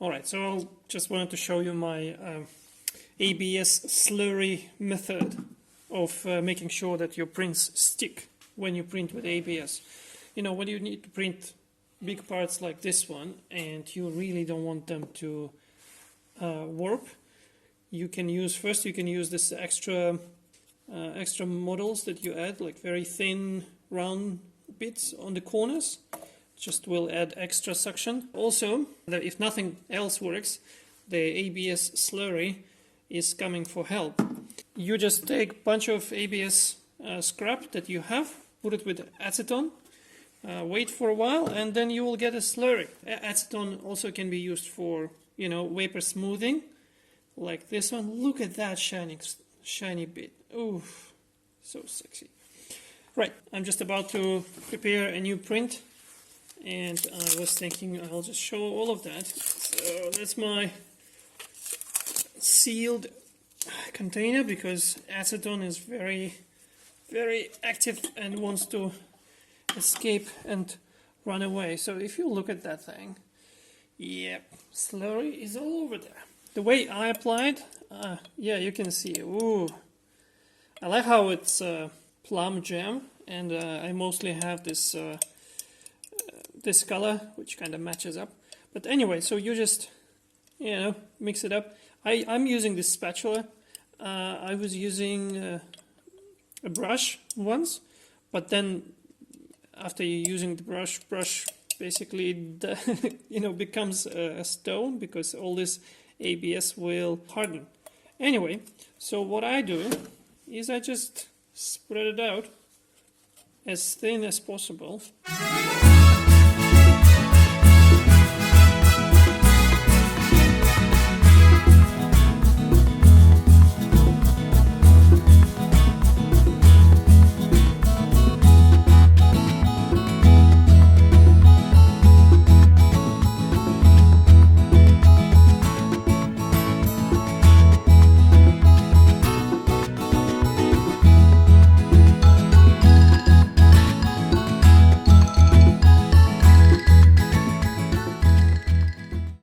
Alright, so I just wanted to show you my ABS slurry method of making sure that your prints stick when you print with ABS. You know, when you need to print big parts like this one and you really don't want them to warp, you can use this extra models that you add, like very thin round bits on the corners. Just will add extra suction. Also, if nothing else works, the ABS slurry is coming for help. You just take a bunch of ABS scrap that you have, put it with acetone, wait for a while, and then you will get a slurry. Acetone also can be used for, you know, vapor smoothing, like this one. Look at that shiny bit. Ooh, so sexy. Right, I'm just about to prepare a new print, and I was thinking I'll just show all of that. So that's my sealed container, because acetone is very, very active and wants to escape and run away. So if you look at that thing, yep, slurry is all over there. The way I applied, yeah, you can see. Ooh, I like how it's plum jam, and I mostly have this this color, which kind of matches up. But anyway, so you just, you know, mix it up. I'm using this spatula. I was using a brush once, but then after you're using the brush basically you know, becomes a stone, because all this ABS will harden. Anyway, so what I do is I just spread it out as thin as possible.